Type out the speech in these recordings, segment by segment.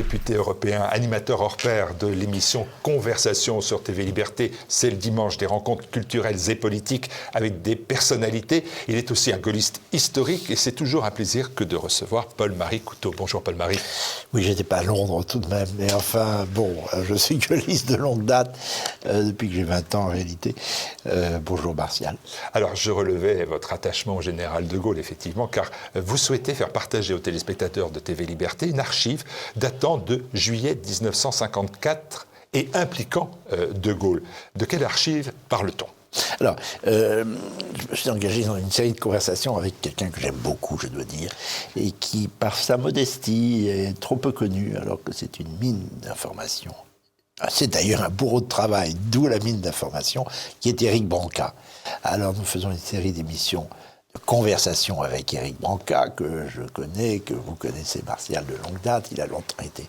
député européen, animateur hors pair de l'émission Conversation sur TV Liberté. C'est le dimanche des rencontres culturelles et politiques avec des personnalités. Il est aussi un gaulliste historique et c'est toujours un plaisir que de recevoir Paul-Marie Couteau. Bonjour Paul-Marie. Oui, j'étais pas à Londres tout de même, mais enfin, bon, je suis gaulliste de longue date, depuis que j'ai 20 ans en réalité. Bonjour Martial. Alors, je relevais votre attachement au général de Gaulle, effectivement, car vous souhaitez faire partager aux téléspectateurs de TV Liberté une archive datant de juillet 1954 et impliquant de Gaulle. De quelle archive parle-t-on ? Alors, je me suis engagé dans une série de conversations avec quelqu'un que j'aime beaucoup, je dois dire, et qui, par sa modestie, est trop peu connu, alors que c'est une mine d'informations. C'est d'ailleurs un bourreau de travail, d'où la mine d'informations, qui est Éric Branca. Alors, nous faisons une série d'émissions de conversations avec Éric Branca, que je connais, que vous connaissez, Martial, de longue date. Il a longtemps été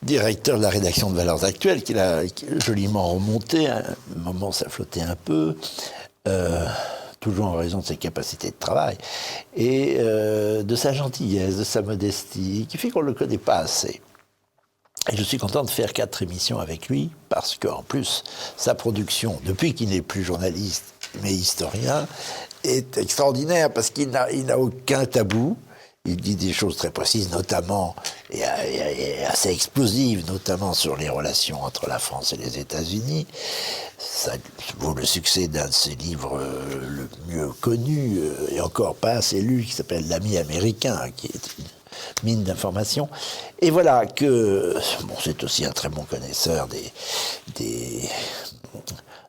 directeur de la rédaction de Valeurs Actuelles, qu'il a joliment remonté. À un moment, ça flottait un peu, toujours en raison de ses capacités de travail, et de sa gentillesse, de sa modestie, qui fait qu'on ne le connaît pas assez. Et je suis content de faire 4 émissions avec lui, parce qu'en plus, sa production, depuis qu'il n'est plus journaliste, mais historien, est extraordinaire, parce qu'il n'a aucun tabou. Il dit des choses très précises, notamment, et assez explosives, notamment sur les relations entre la France et les États-Unis. Ça vaut le succès d'un de ses livres le mieux connu, et encore pas assez lu, qui s'appelle L'Ami américain, qui est une mine d'informations. Et voilà que, bon, c'est aussi un très bon connaisseur de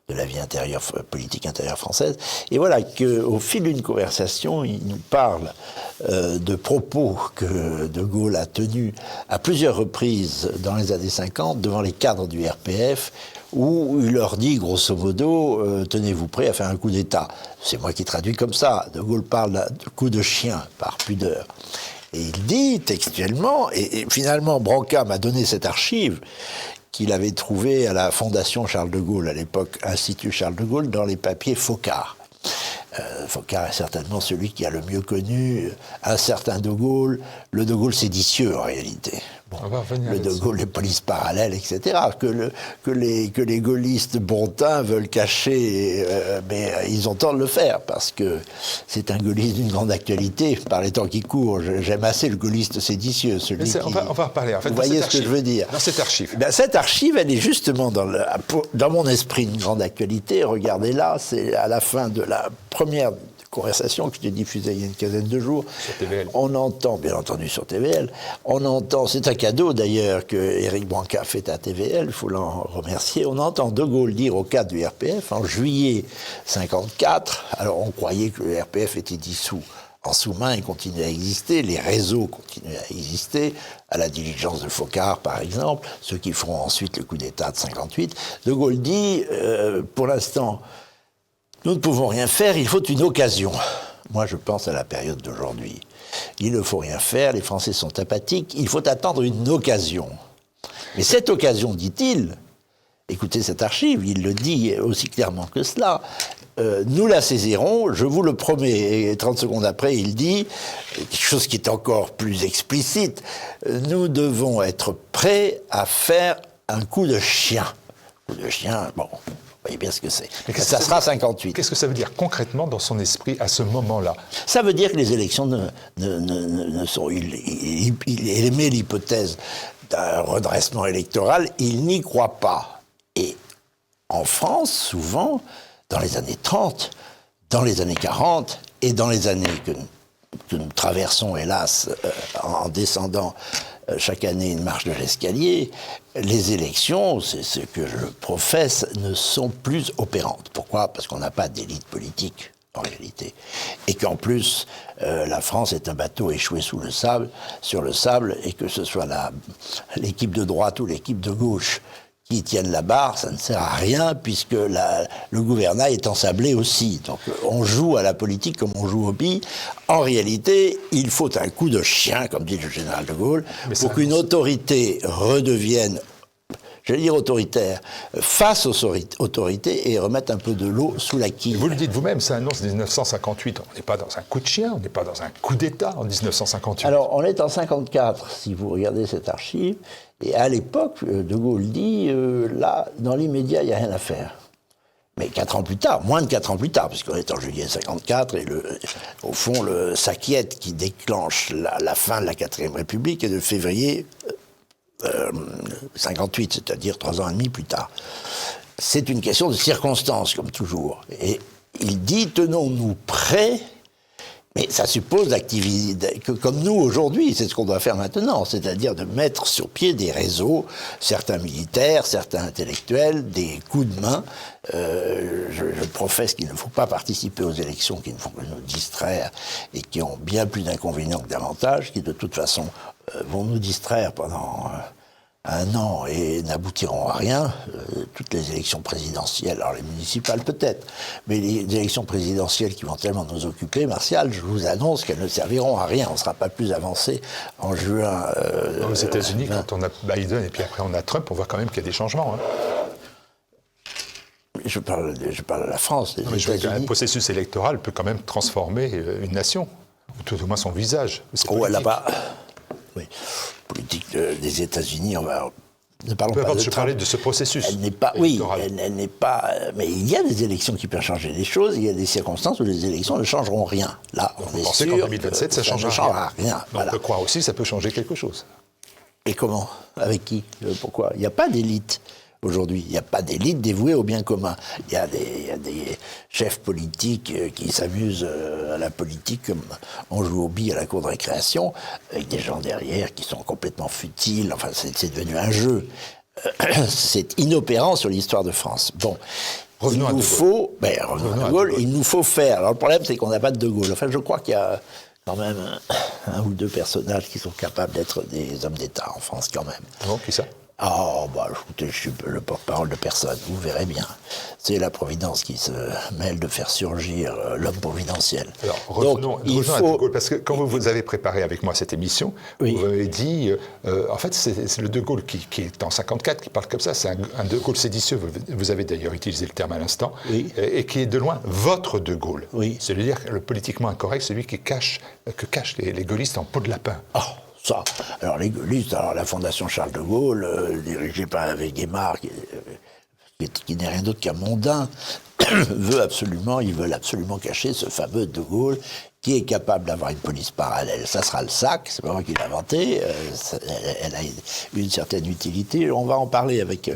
la vie intérieure, politique intérieure française. Et voilà qu'au fil d'une conversation, il nous parle de propos que De Gaulle a tenus à plusieurs reprises dans les années 50 devant les cadres du RPF, où il leur dit, grosso modo, tenez-vous prêts à faire un coup d'État. C'est moi qui traduis comme ça. De Gaulle parle de coup de chien, par pudeur. Et il dit textuellement, et finalement Branca m'a donné cette archive qu'il avait trouvée à la Fondation Charles de Gaulle, à l'époque Institut Charles de Gaulle, dans les papiers Focard. Focard est certainement celui qui a le mieux connu un certain De Gaulle, le De Gaulle séditieux en réalité. Bon, le De Gaulle, les polices parallèles, etc., que les gaullistes bontins veulent cacher, mais ils ont tort de le faire, parce que c'est un gaulliste d'une grande actualité, par les temps qui courent. J'aime assez le gaulliste séditieux, celui qui... On va en parler, en fait. Vous voyez ce que je veux dire. Dans cette archive. Ben, cette archive, elle est justement dans mon esprit une grande actualité. Regardez-là, c'est à la fin de la première conversation que j'ai diffusée il y a une quinzaine de jours. Sur TVL. On entend, bien entendu sur TVL, on entend, c'est un cadeau d'ailleurs que Éric Branca a fait à TVL, il faut l'en remercier, on entend De Gaulle dire au cadre du RPF en juillet 54, alors on croyait que le RPF était dissous. En sous-main, il continue à exister, les réseaux continuent à exister, à la diligence de Focard, par exemple, ceux qui feront ensuite le coup d'État de 58. De Gaulle dit, pour l'instant, nous ne pouvons rien faire, il faut une occasion. Moi, je pense à la période d'aujourd'hui. Il ne faut rien faire, les Français sont apathiques, il faut attendre une occasion. Mais cette occasion, dit-il, écoutez cette archive, il le dit aussi clairement que cela, nous la saisirons, je vous le promets. Et 30 secondes après, il dit, quelque chose qui est encore plus explicite, nous devons être prêts à faire un coup de chien. Coup de chien, bon... Vous voyez bien ce que c'est. Ça sera 58. Qu'est-ce que ça veut dire concrètement dans son esprit à ce moment-là ? Ça veut dire que les élections ne sont... Il émet l'hypothèse d'un redressement électoral, il n'y croit pas. Et en France, souvent, dans les années 30, dans les années 40 et dans les années que nous traversons, hélas, en descendant chaque année une marche de l'escalier, les élections, c'est ce que je professe, ne sont plus opérantes. Pourquoi ? Parce qu'on n'a pas d'élite politique, en réalité. Et qu'en plus, la France est un bateau échoué sur le sable, et que ce soit l'équipe de droite ou l'équipe de gauche qui tiennent la barre, ça ne sert à rien, puisque le gouvernail est ensablé aussi. Donc on joue à la politique comme on joue au billes. En réalité, il faut un coup de chien, comme dit le général de Gaulle, pour qu'une autorité redevienne j'allais dire autoritaire, face aux autorités et remettre un peu de l'eau sous la quille. Vous le dites vous-même, ça annonce 1958. On n'est pas dans un coup de chien, on n'est pas dans un coup d'État en 1958. Alors, on est en 54, si vous regardez cette archive, et à l'époque, De Gaulle dit, là, dans l'immédiat, il n'y a rien à faire. Mais 4 ans plus tard, moins de 4 ans plus tard, puisqu'on est en juillet 54, et au fond, le Sakiet qui déclenche la fin de la 4e République est de février 58, c'est-à-dire 3 ans et demi plus tard. C'est une question de circonstances, comme toujours. Et il dit, tenons-nous prêts, mais ça suppose d'activité, comme nous aujourd'hui, c'est ce qu'on doit faire maintenant, c'est-à-dire de mettre sur pied des réseaux, certains militaires, certains intellectuels, des coups de main. Je professe qu'il ne faut pas participer aux élections qui ne font que nous distraire et qui ont bien plus d'inconvénients que d'avantages, qui de toute façon vont nous distraire pendant un an et n'aboutiront à rien. Toutes les élections présidentielles, alors les municipales peut-être, mais les élections présidentielles qui vont tellement nous occuper, Martial, je vous annonce qu'elles ne serviront à rien. On ne sera pas plus avancé en juin. Aux États-Unis, quand on a Biden et puis après on a Trump, on voit quand même qu'il y a des changements. Hein. Je parle de la France. Non, mais je veux dire, un processus électoral peut quand même transformer une nation, ou tout au moins son visage. Oh, là-bas. Oui. Politique des États-Unis, ne parlons pas de je parlais de ce processus. Elle n'est pas, électoral. Oui, elle n'est pas. Mais il y a des élections qui peuvent changer les choses. Il y a des circonstances où les élections ne changeront rien. Là, on est sûr qu'en 2027, ça ne changera rien. Voilà. On peut croire aussi que ça peut changer quelque chose. Et comment? Avec qui? Pourquoi? Il n'y a pas d'élite. Aujourd'hui, il n'y a pas d'élite dévouée au bien commun. Il y a des chefs politiques qui s'amusent à la politique comme on joue aux billes à la cour de récréation, avec des gens derrière qui sont complètement futiles. Enfin, c'est devenu un jeu. C'est inopérant sur l'histoire de France. Bon, revenons à De Gaulle. Il nous faut faire. Alors le problème, c'est qu'on n'a pas de De Gaulle. Enfin, je crois qu'il y a quand même un ou deux personnages qui sont capables d'être des hommes d'État en France, quand même. Bon, qui ça? Écoutez, je suis le porte-parole de personne, vous verrez bien. C'est la Providence qui se mêle de faire surgir l'homme providentiel. Alors, revenons à De Gaulle, parce que quand vous avez préparé avec moi cette émission, vous avez dit, en fait, c'est le De Gaulle qui est en 54, qui parle comme ça, c'est un De Gaulle séditieux, vous avez d'ailleurs utilisé le terme à l'instant, et qui est de loin votre De Gaulle. Oui. C'est-à-dire le politiquement incorrect, celui que cachent les gaullistes en peau de lapin. Ça. Alors les gaullistes, la Fondation Charles de Gaulle, dirigée par Hervé Guémard, qui n'est rien d'autre qu'un mondain, ils veulent absolument cacher ce fameux De Gaulle qui est capable d'avoir une police parallèle. Ça sera le SAC, c'est pas moi qui l'ai inventé, elle a une certaine utilité. On va en parler avec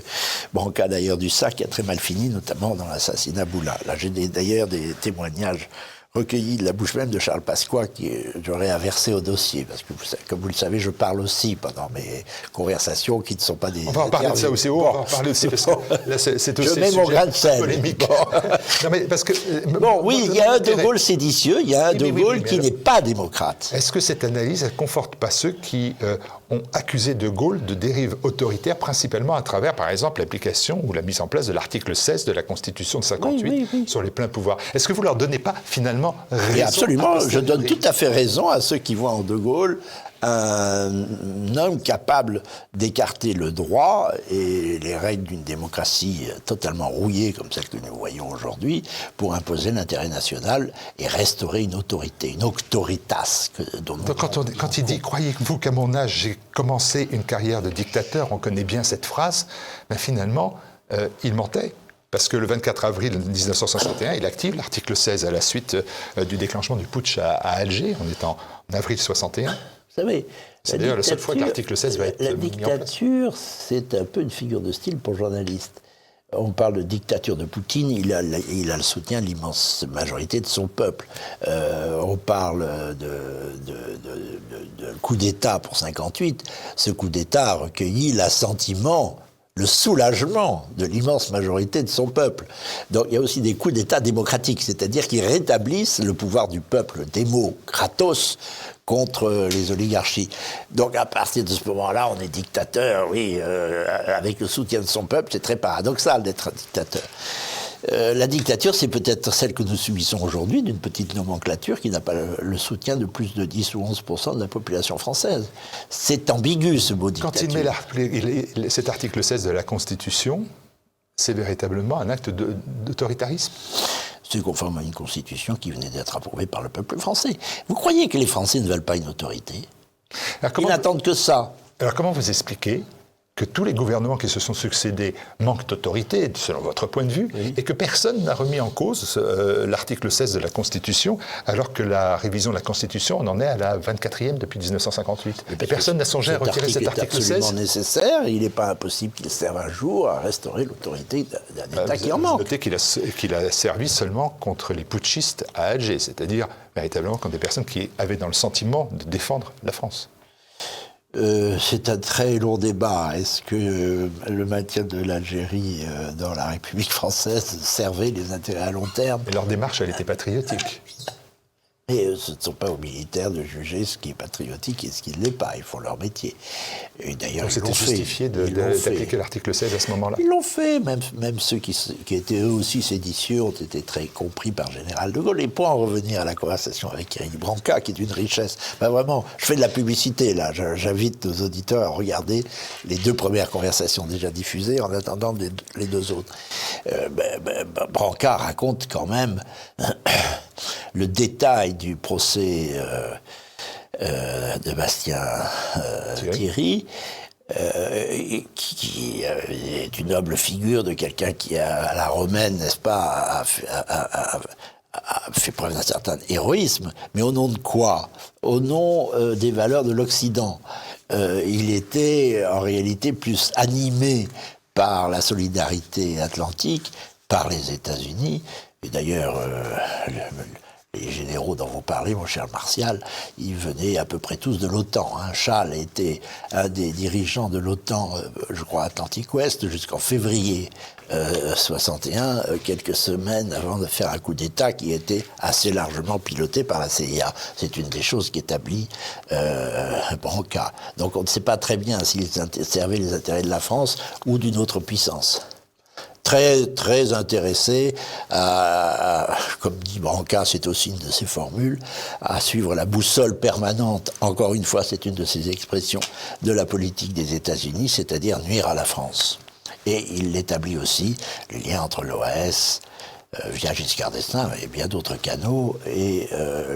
Branca d'ailleurs du SAC qui a très mal fini, notamment dans l'assassinat Boula. Là j'ai d'ailleurs des témoignages recueilli de la bouche même de Charles Pasqua, qui j'aurais inversé au dossier, parce que, comme vous le savez, je parle aussi pendant mes conversations qui ne sont pas des... On va en parler de ça aussi, on va en parler aussi, parce que là, c'est aussi je mets mon grain de sel. Polémique. Non, mais parce que... il y a un De Gaulle séditieux, il y a un De Gaulle qui n'est pas démocrate. Est-ce que cette analyse ne conforte pas ceux qui ont accusé De Gaulle de dérive autoritaire, principalement à travers, par exemple, l'application ou la mise en place de l'article 16 de la Constitution de 58 sur les pleins pouvoirs? Est-ce que vous ne leur donnez pas, finalement, et absolument, je donne tout à fait raison à ceux qui voient en De Gaulle un homme capable d'écarter le droit et les règles d'une démocratie totalement rouillée comme celle que nous voyons aujourd'hui pour imposer l'intérêt national et restaurer une autorité, une auctoritas. Quand il dit « Croyez-vous qu'à mon âge, j'ai commencé une carrière de dictateur », on connaît bien cette phrase, mais finalement, il mentait. Parce que le 24 avril 1961, il active l'article 16 à la suite du déclenchement du putsch à Alger. On est en avril 61. Vous savez, c'est d'ailleurs la seule fois que l'article 16 va être mis en place. La dictature, c'est un peu une figure de style pour le journaliste. On parle de dictature de Poutine, il a le soutien de l'immense majorité de son peuple. On parle de coup d'État pour 58. Ce coup d'État a recueilli l'assentiment, le soulagement de l'immense majorité de son peuple. Donc il y a aussi des coups d'État démocratiques, c'est-à-dire qui rétablissent le pouvoir du peuple, démo, kratos, contre les oligarchies. Donc à partir de ce moment-là, on est dictateur, avec le soutien de son peuple, c'est très paradoxal d'être un dictateur. La dictature, c'est peut-être celle que nous subissons aujourd'hui, d'une petite nomenclature qui n'a pas le soutien de plus de 10 ou 11% de la population française. C'est ambigu, ce mot dictature. Quand il met cet article 16 de la Constitution, c'est véritablement un acte d'autoritarisme. C'est conforme à une constitution qui venait d'être approuvée par le peuple français. Vous croyez que les Français ne veulent pas une autorité? Ils n'attendent que ça. Alors comment vous expliquez que tous les gouvernements qui se sont succédés manquent d'autorité, selon votre point de vue, et que personne n'a remis en cause l'article 16 de la Constitution, alors que la révision de la Constitution, on en est à la 24e depuis 1958. Et personne n'a songé à retirer cet article 16. C'est absolument nécessaire. Il n'est pas impossible qu'il serve un jour à restaurer l'autorité d'un État qui en manque. Notez qu'il a servi seulement contre les putschistes à Alger, c'est-à-dire véritablement contre des personnes qui avaient dans le sentiment de défendre la France. C'est un très long débat. Est-ce que le maintien de l'Algérie dans la République française servait les intérêts à long terme? Et leur démarche, elle était patriotique. Et ce ne sont pas aux militaires de juger ce qui est patriotique et ce qui ne l'est pas. Ils font leur métier. Et d'ailleurs, donc c'était justifié d'appliquer l'article 16 à ce moment-là. Ils l'ont fait. Même ceux qui étaient eux aussi séditieux ont été très compris par Général de Gaulle. Et pour en revenir à la conversation avec Éric Branca, qui est une richesse, ben vraiment, je fais de la publicité là. J'invite nos auditeurs à regarder les 2 premières conversations déjà diffusées en attendant les 2 autres. Branca raconte quand même le détail du procès de Bastien Thierry, qui est une noble figure de quelqu'un qui, à la romaine, n'est-ce pas, a fait preuve d'un certain héroïsme, mais au nom de quoi? Au nom des valeurs de l'Occident. Il était en réalité plus animé par la solidarité atlantique, par les États-Unis, et d'ailleurs les généraux dont vous parlez, mon cher Martial, ils venaient à peu près tous de l'OTAN. Charles était un des dirigeants de l'OTAN, je crois, Atlantique Ouest, jusqu'en février 61, quelques semaines avant de faire un coup d'État qui était assez largement piloté par la CIA. C'est une des choses qu'établit Branca. Donc on ne sait pas très bien s'il servait les intérêts de la France ou d'une autre puissance. Très, très intéressé à, comme dit Branca, c'est aussi une de ses formules, à suivre la boussole permanente, encore une fois, c'est une de ses expressions, de la politique des États-Unis, c'est-à-dire nuire à la France. Et il établit aussi les liens entre l'OAS, via Giscard d'Estaing et bien d'autres canaux, et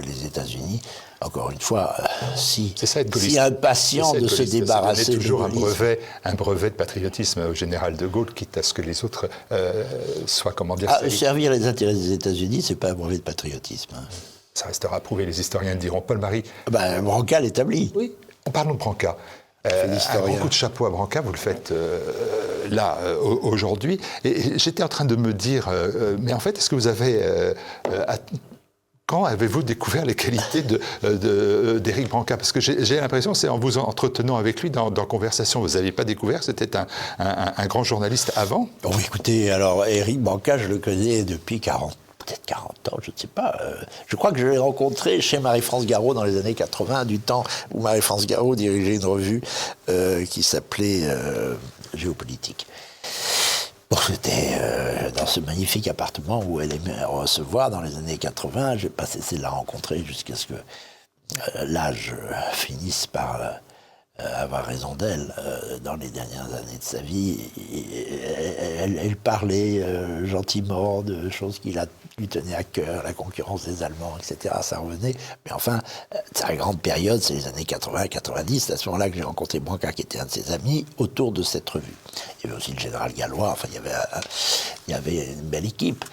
les États-Unis. Encore une fois, si impatient de se débarrasser de toujours un brevet de patriotisme au général de Gaulle, quitte à ce que les autres soient, comment dire... servir les intérêts des États-Unis, c'est pas un brevet de patriotisme. Ça restera prouvé, les historiens diront. Paul-Marie... Branca l'établit. Oui, parlons de Branca. Un grand coup de chapeau à Branca, vous le faites là, aujourd'hui. Et j'étais en train de me dire, mais en fait, est-ce que vous avez... Quand avez-vous découvert les qualités d'Éric Branca? Parce que j'ai l'impression, c'est en vous entretenant avec lui dans Conversation, vous n'aviez pas découvert, c'était un grand journaliste avant. Bon, écoutez, alors Éric Branca, je le connais depuis peut-être 40 ans, je ne sais pas. Je crois que je l'ai rencontré chez Marie-France Garot dans les années 80, du temps où Marie-France Garot dirigeait une revue qui s'appelait Géopolitique. Bon, c'était dans ce magnifique appartement où elle aimait recevoir dans les années 80. Je n'ai pas cessé de la rencontrer jusqu'à ce que l'âge finisse par avoir raison d'elle dans les dernières années de sa vie. Elle parlait gentiment de choses qui lui tenaient à cœur, la concurrence des Allemands, etc. Ça revenait. Mais enfin, sa grande période, c'est les années 80-90. C'est à ce moment-là que j'ai rencontré Branca, qui était un de ses amis, autour de cette revue. Il y avait aussi le général Gallois. Enfin, il y avait une belle équipe.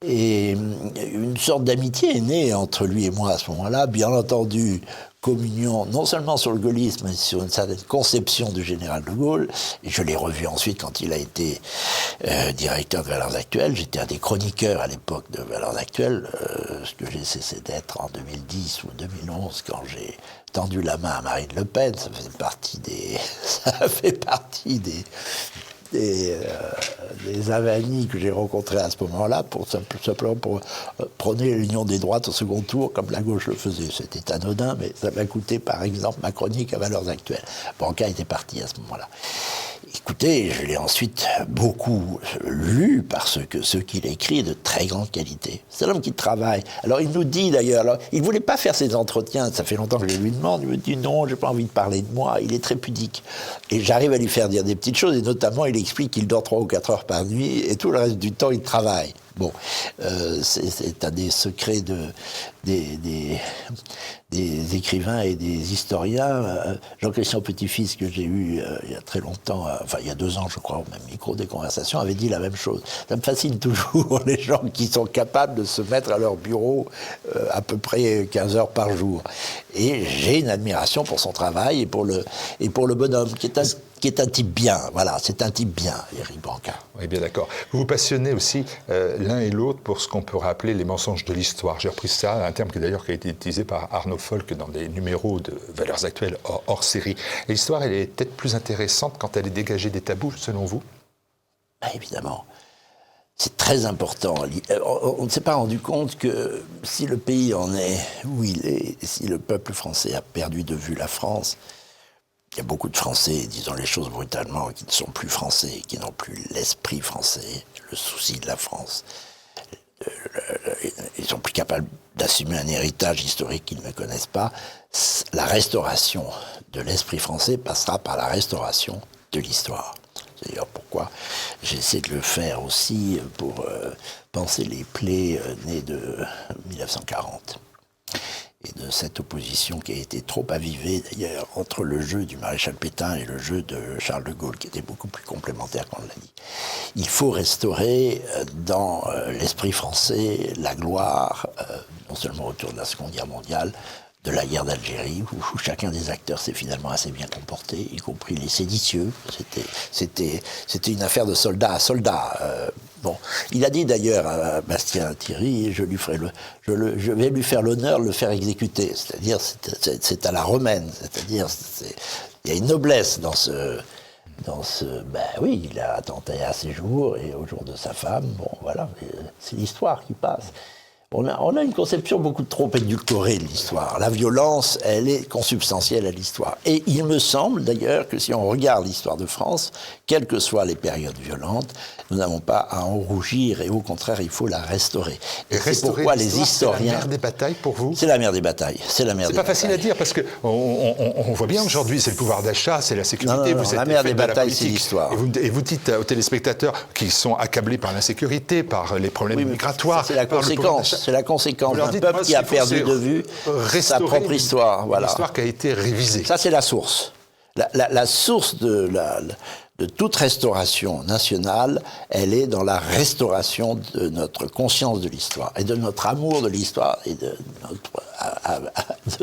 Et une sorte d'amitié est née entre lui et moi à ce moment-là. Bien entendu, communion non seulement sur le gaullisme, mais sur une certaine conception du général de Gaulle. Et je l'ai revu ensuite quand il a été directeur de Valeurs Actuelles. J'étais un des chroniqueurs à l'époque de Valeurs Actuelles, ce que j'ai cessé d'être en 2010 ou 2011 quand j'ai tendu la main à Marine Le Pen. Ça fait partie des avanies que j'ai rencontrées à ce moment-là, simplement pour prôner l'union des droites au second tour, comme la gauche le faisait. C'était anodin, mais ça m'a coûté, par exemple, ma chronique à Valeurs Actuelles. Branca était parti à ce moment-là. Écoutez, je l'ai ensuite beaucoup lu parce que ce qu'il écrit est de très grande qualité. C'est un homme qui travaille. Alors il nous dit d'ailleurs, il ne voulait pas faire ses entretiens, ça fait longtemps que je lui demande, il me dit non, j'ai pas envie de parler de moi, il est très pudique. Et j'arrive à lui faire dire des petites choses, et notamment il explique qu'il dort 3 ou 4 heures par nuit, et tout le reste du temps il travaille. Bon, c'est un des secrets des écrivains et des historiens. Jean-Christian Petit-Fils, que j'ai eu il y a très longtemps, enfin il y a 2 ans je crois, au même micro des conversations, avait dit la même chose. Ça me fascine toujours les gens qui sont capables de se mettre à leur bureau à peu près 15 heures par jour. Et j'ai une admiration pour son travail et pour le bonhomme, qui est un type bien. Voilà, c'est un type bien, Éric Branca. Oui, bien d'accord. Vous vous passionnez aussi l'un et l'autre pour ce qu'on pourrait appeler les mensonges de l'histoire. J'ai repris ça, un terme qui d'ailleurs a été utilisé par Arnaud Folk dans des numéros de Valeurs Actuelles hors série. L'histoire, elle est peut-être plus intéressante quand elle est dégagée des tabous, selon vous? Ah, évidemment. C'est très important. On ne s'est pas rendu compte que si le pays en est où il est, si le peuple français a perdu de vue la France, il y a beaucoup de Français, disons les choses brutalement, qui ne sont plus français, qui n'ont plus l'esprit français, le souci de la France. Ils sont plus capables d'assumer un héritage historique qu'ils ne connaissent pas. La restauration de l'esprit français passera par la restauration de l'histoire. C'est d'ailleurs pourquoi j'essaie de le faire aussi pour penser les plaies nées de 1940. Et de cette opposition qui a été trop avivée, d'ailleurs, entre le jeu du maréchal Pétain et le jeu de Charles de Gaulle, qui était beaucoup plus complémentaire qu'on l'a dit. Il faut restaurer dans l'esprit français la gloire, non seulement autour de la Seconde Guerre mondiale, de la guerre d'Algérie, où chacun des acteurs s'est finalement assez bien comporté, y compris les séditieux. C'était une affaire de soldat à soldat. Bon, il a dit d'ailleurs à Bastien Thierry, je vais lui faire l'honneur de le faire exécuter. C'est-à-dire, c'est à la romaine. C'est-à-dire, il y a une noblesse dans ce. Ben oui, il a attenté à ses jours et au jour de sa femme. Bon, voilà, c'est l'histoire qui passe. On a une conception beaucoup trop édulcorée de l'histoire. La violence, elle est consubstantielle à l'histoire. Et il me semble d'ailleurs que si on regarde l'histoire de France, quelles que soient les périodes violentes, nous n'avons pas à en rougir et au contraire, il faut la restaurer. Et c'est pourquoi les historiens... C'est la mère des batailles pour vous? C'est la mère des batailles. C'est pas facile à dire parce qu'on voit bien aujourd'hui, c'est le pouvoir d'achat, c'est la sécurité. Non, la mère des batailles, c'est l'histoire. Et vous dites aux téléspectateurs qui sont accablés par l'insécurité, par les problèmes migratoires... C'est la conséquence. C'est la conséquence d'un peuple qui a perdu de vue sa propre histoire. Voilà. L'histoire qui a été révisée. Ça, c'est la source. La source de toute restauration nationale, elle est dans la restauration de notre conscience de l'histoire et de notre amour de l'histoire et de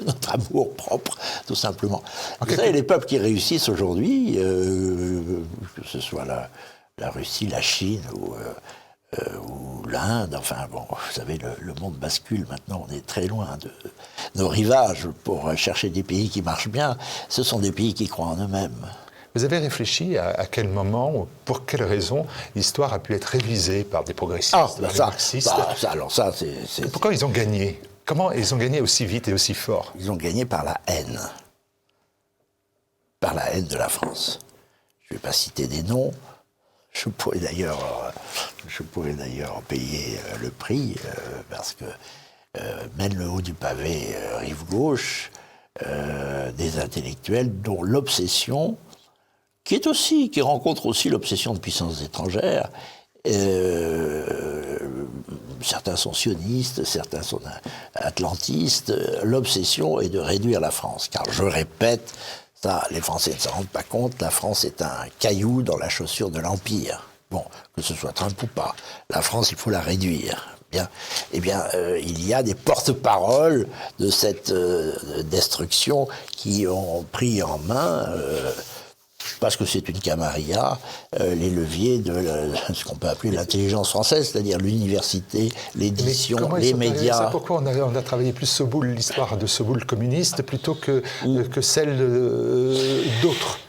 notre amour propre, tout simplement. Vous savez, les peuples qui réussissent aujourd'hui, que ce soit la Russie, la Chine ou l'Inde, enfin bon, vous savez, le monde bascule maintenant, on est très loin de nos rivages pour chercher des pays qui marchent bien. Ce sont des pays qui croient en eux-mêmes. Vous avez réfléchi à quel moment, ou pour quelle raison, l'histoire a pu être révisée par des progressistes, des marxistes? Pourquoi ils ont gagné? Comment ils ont gagné aussi vite et aussi fort? Ils ont gagné par la haine. Par la haine de la France. Je ne vais pas citer des noms. Je pourrais d'ailleurs en payer le prix, parce que mène le haut du pavé, rive gauche, des intellectuels dont l'obsession, qui rencontre aussi l'obsession de puissances étrangères, certains sont sionistes, certains sont atlantistes, l'obsession est de réduire la France, car je répète, ça, les Français ne s'en rendent pas compte, la France est un caillou dans la chaussure de l'Empire. Bon, que ce soit Trump ou pas, la France, il faut la réduire. Bien, eh bien, il y a des porte-paroles de cette destruction qui ont pris en main, parce que c'est une camarilla, les leviers de ce qu'on peut appeler l'intelligence française, c'est-à-dire l'université, l'édition, les médias. Pourquoi on a travaillé plus Soboul, l'histoire de Soboul communiste, plutôt que celle d'autres?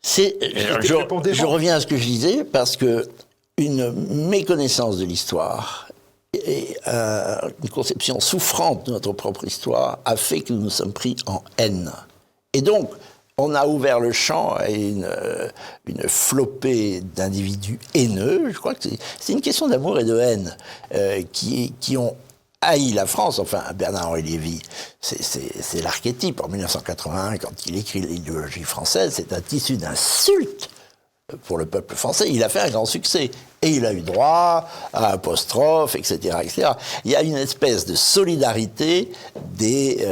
Je reviens à ce que je disais, parce que une méconnaissance de l'histoire et une conception souffrante de notre propre histoire a fait que nous nous sommes pris en haine. Et donc, on a ouvert le champ à une flopée d'individus haineux. Je crois que c'est une question d'amour et de haine qui ont haï la France. Enfin, Bernard-Henri Lévy, c'est l'archétype. En 1981, quand il écrit l'idéologie française, c'est un tissu d'insultes pour le peuple français. Il a fait un grand succès. Et il a eu droit à apostrophes, etc., etc. Il y a une espèce de solidarité des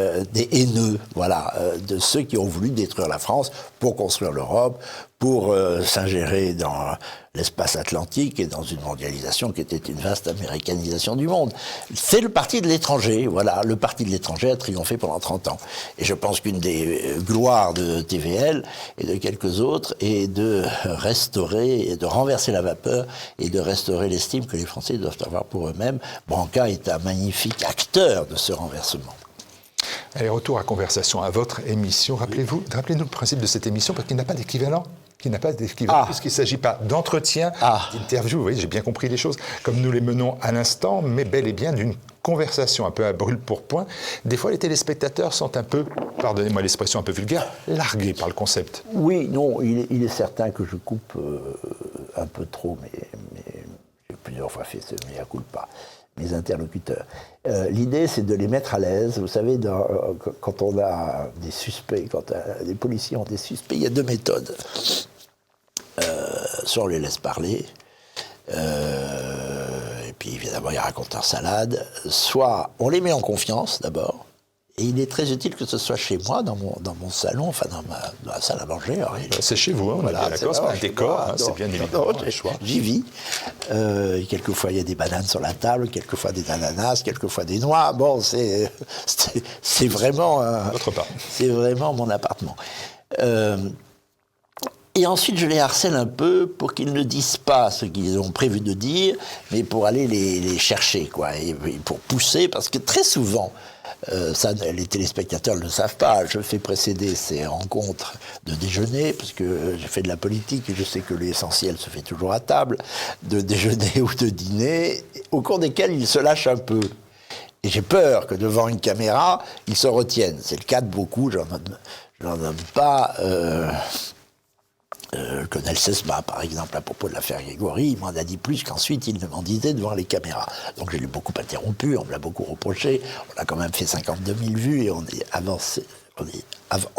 haineux, voilà, de ceux qui ont voulu détruire la France pour construire l'Europe, pour s'ingérer dans l'espace atlantique et dans une mondialisation qui était une vaste américanisation du monde. C'est le parti de l'étranger, voilà. Le parti de l'étranger a triomphé pendant 30 ans. Et je pense qu'une des gloires de TVL et de quelques autres est de restaurer et de renverser la vapeur et de restaurer l'estime que les Français doivent avoir pour eux-mêmes. Branca est un magnifique acteur de ce renversement. Allez, retour à Conversation, à votre émission. Rappelez-nous le principe de cette émission, parce qu'il n'a pas d'équivalent. Puisqu'il ne s'agit pas d'entretien, d'interview, vous voyez, j'ai bien compris les choses, comme nous les menons à l'instant, mais bel et bien d'une conversation un peu à brûle-pourpoint. Des fois, les téléspectateurs sont un peu, pardonnez-moi l'expression un peu vulgaire, largués par le concept. Oui, non, il est certain que je coupe un peu trop, mais j'ai plusieurs fois fait ce mea culpa, mes interlocuteurs. L'idée, c'est de les mettre à l'aise. Vous savez, quand on a des suspects, quand les policiers ont des suspects, il y a 2 méthodes. Soit on les laisse parler, et puis évidemment ils racontent leur salade, soit on les met en confiance d'abord, et il est très utile que ce soit chez moi, dans mon salon, enfin dans la salle à manger. C'est chez vous, hein, on est bien d'accord, c'est pas un décor, c'est bien évidemment un choix. J'y vis. Quelquefois il y a des bananes sur la table, quelquefois des ananas, quelquefois des noix. Bon, c'est vraiment... c'est vraiment mon appartement. Et ensuite, je les harcèle un peu pour qu'ils ne disent pas ce qu'ils ont prévu de dire, mais pour aller les chercher, quoi, et pour pousser, parce que très souvent, ça, les téléspectateurs ne le savent pas, je fais précéder ces rencontres de déjeuner, parce que j'ai fait de la politique et je sais que l'essentiel se fait toujours à table, de déjeuner ou de dîner, au cours desquels ils se lâchent un peu. Et j'ai peur que devant une caméra, ils se retiennent. C'est le cas de beaucoup, j'en nomme pas... le colonel Sesma, par exemple, à propos de l'affaire Grégory, il m'en a dit plus qu'ensuite il ne m'en disait devant les caméras. Donc je l'ai beaucoup interrompu, on me l'a beaucoup reproché, on a quand même fait 52 000 vues et on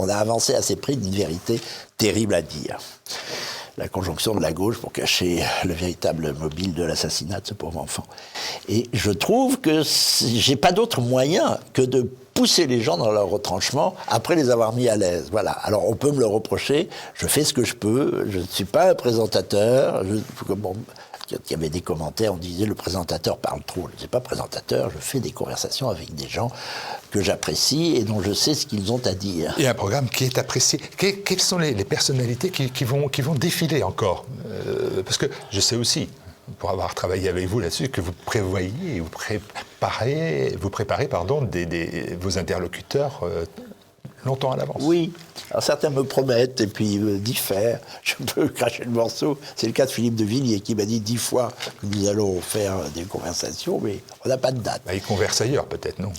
a avancé à ces prix d'une vérité terrible à dire. La conjonction de la gauche pour cacher le véritable mobile de l'assassinat de ce pauvre enfant. Et je trouve que j'ai pas d'autre moyen que de pousser les gens dans leur retranchement après les avoir mis à l'aise. Voilà. Alors on peut me le reprocher, je fais ce que je peux, je ne suis pas un présentateur. Il y avait des commentaires, on disait le présentateur parle trop. Je ne suis pas présentateur, je fais des conversations avec des gens que j'apprécie et dont je sais ce qu'ils ont à dire. Et un programme qui est apprécié. Quelles sont les personnalités qui vont défiler encore parce que je sais aussi, pour avoir travaillé avec vous là-dessus, que vous prévoyez, vous préparez vos interlocuteurs longtemps à l'avance. Oui. Alors certains me promettent et puis diffèrent. Je peux cracher le morceau. C'est le cas de Philippe de Villiers qui m'a dit 10 fois que nous allons faire des conversations, mais on n'a pas de date. Il converse ailleurs peut-être, non?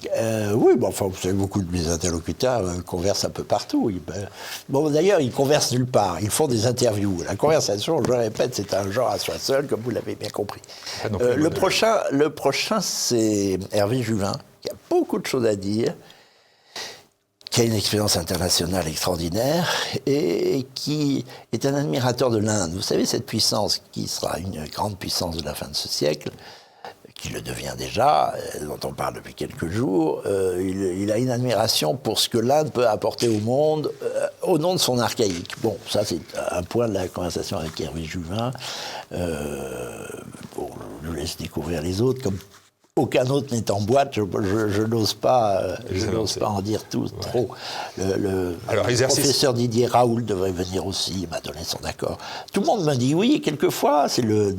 Oui, enfin, vous savez, beaucoup de mes interlocuteurs conversent un peu partout. Bon, d'ailleurs, ils conversent nulle part. Ils font des interviews. La conversation, je le répète, c'est un genre à soi seul, comme vous l'avez bien compris. Le prochain, c'est Hervé Juvin, qui a beaucoup de choses à dire, qui a une expérience internationale extraordinaire et qui est un admirateur de l'Inde. Vous savez, cette puissance qui sera une grande puissance de la fin de ce siècle, qui le devient déjà, dont on parle depuis quelques jours, il a une admiration pour ce que l'Inde peut apporter au monde au nom de son archaïque. Bon, ça c'est un point de la conversation avec Hervé Juvin. Bon, je vous laisse découvrir les autres, comme aucun autre n'est en boîte, je n'ose pas en dire trop. Le professeur Didier Raoult devrait venir aussi, il m'a donné son accord. Tout le monde m'a dit oui, et quelquefois, c'est le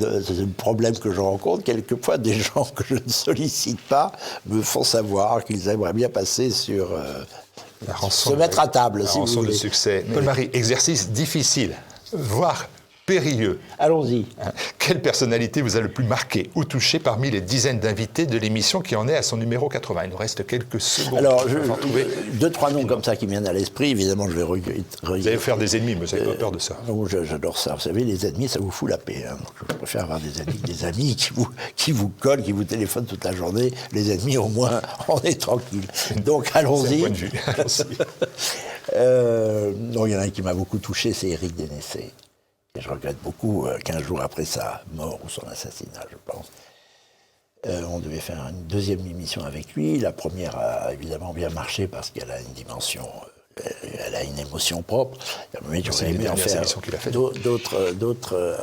problème que je rencontre, quelquefois des gens que je ne sollicite pas me font savoir qu'ils aimeraient bien passer sur... se mettre à table, si vous voulez. De succès. Paul-Marie, exercice difficile, voire périlleux. Allons-y. Quelle personnalité vous a le plus marqué ou touché parmi les dizaines d'invités de l'émission qui en est à son numéro 80? Il nous reste quelques secondes. Alors, deux, trois noms comme ça qui me viennent à l'esprit. Évidemment, je vais regarder. Vous allez faire des ennemis, mais vous n'avez pas peur de ça. Non, j'adore ça. Vous savez, les ennemis, ça vous fout la paix. Hein. Je préfère avoir des amis qui vous collent, qui vous téléphonent toute la journée. Les ennemis, au moins, on est tranquille. Donc, allons-y. C'est un point de vue. Non, il y en a un qui m'a beaucoup touché, c'est Éric Dénessé. Et je regrette beaucoup, 15 jours après sa mort ou son assassinat, je pense. On devait faire une deuxième émission avec lui. La première a évidemment bien marché parce qu'elle a une dimension, elle a une émotion propre. Mais j'aurais aimé en faire d'autres.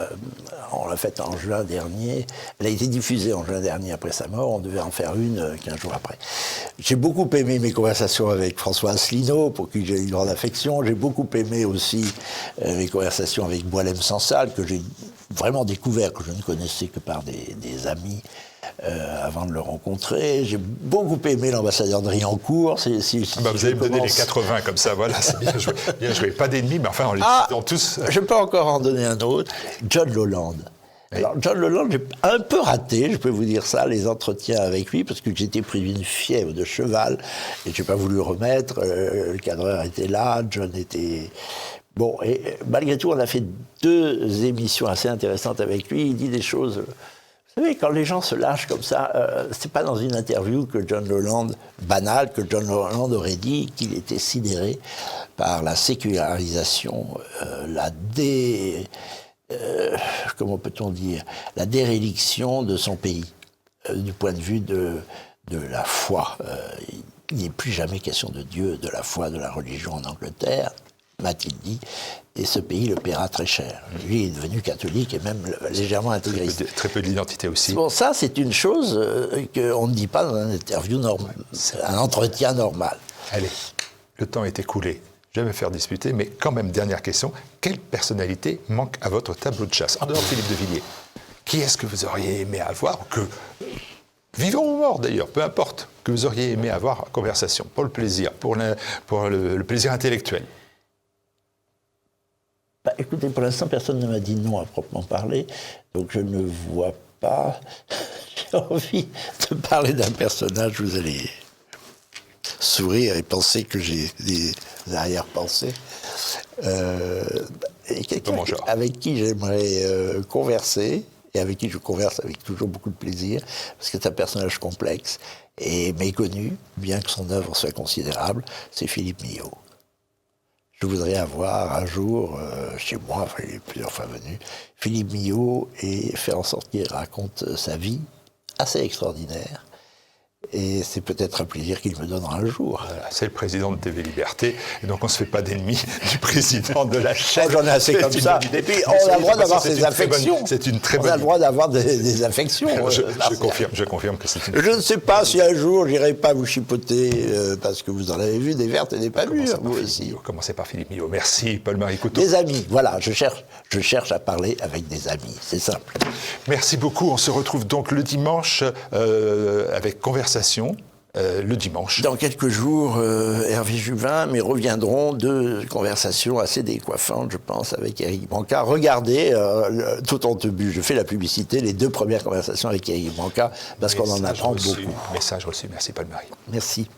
On l'a faite en juin dernier. Elle a été diffusée en juin dernier après sa mort. On devait en faire une 15 jours après. J'ai beaucoup aimé mes conversations avec François Asselineau, pour qui j'ai une grande affection. J'ai beaucoup aimé aussi mes conversations avec Boualem Sansal, que j'ai vraiment découvert, que je ne connaissais que par des amis. Avant de le rencontrer. J'ai beaucoup aimé l'ambassadeur de Riancourt. Vous allez me donner les 80 comme ça, voilà, c'est bien joué. Bien joué. Pas d'ennemis, mais enfin, on les citant tous. Je peux encore en donner un autre. John Lowland. Oui. Alors, John Lowland, j'ai un peu raté, je peux vous dire ça, les entretiens avec lui, parce que j'étais pris d'une fièvre de cheval, et je n'ai pas voulu remettre. Le cadreur était là, John était... Bon, et malgré tout, on a fait 2 émissions assez intéressantes avec lui. Il dit des choses... Vous savez, quand les gens se lâchent comme ça, c'est pas dans une interview que John Lowland, banale, que John Lowland aurait dit qu'il était sidéré par la sécularisation, comment peut-on dire, la déréliction de son pays, du point de vue de la foi. Il n'est plus jamais question de Dieu, de la foi, de la religion en Angleterre, m'a-t-il dit, et ce pays le paiera très cher. Lui est devenu catholique et même légèrement intégriste. Très peu d'identité aussi. Bon, ça, c'est une chose qu'on ne dit pas dans un interview normal, un entretien normal. Allez, le temps est écoulé. Je vais me faire disputer, mais quand même, dernière question. Quelle personnalité manque à votre tableau de chasse, en dehors de Philippe de Villiers? Qui est-ce que vous auriez aimé avoir, vivant ou mort d'ailleurs, peu importe, que vous auriez aimé avoir en conversation, pour le plaisir, pour le plaisir intellectuel? Écoutez, pour l'instant, personne ne m'a dit non à proprement parler, donc je ne vois pas. J'ai envie de parler d'un personnage, vous allez sourire et penser que j'ai des arrière-pensées. Et quelqu'un avec qui j'aimerais converser, et avec qui je converse avec toujours beaucoup de plaisir, parce que c'est un personnage complexe et méconnu, bien que son œuvre soit considérable, c'est Philippe Millot. Je voudrais avoir un jour, chez moi, enfin il est plusieurs fois venu, Philippe Millot et faire en sorte qu'il raconte sa vie, assez extraordinaire. Et c'est peut-être un plaisir qu'il me donnera un jour. Voilà, c'est le président de TV Liberté, et donc on ne se fait pas d'ennemis du président de la chaîne. J'en ai assez comme ça. Et puis on a le droit d'avoir ses affections. C'est une très bonne. On a le droit d'avoir des affections. Je confirme que c'est une. Je ne sais pas si un jour j'irai pas vous chipoter, parce que vous en avez vu des vertes et des pas mûres, vous aussi. Commencez par Philippe Millot. Merci, Paul-Marie Couteau. Des amis, voilà, je cherche à parler avec des amis, c'est simple. Merci beaucoup. On se retrouve donc le dimanche avec Conversation. Le dimanche. Dans quelques jours, Hervé Juvin, mais reviendront 2 conversations assez décoiffantes, je pense, avec Éric Branca. Regardez, tout en tebu, je fais la publicité, les 2 premières conversations avec Éric Branca, parce qu'on en apprend beaucoup. Message reçu. Merci Paul-Marie. Merci.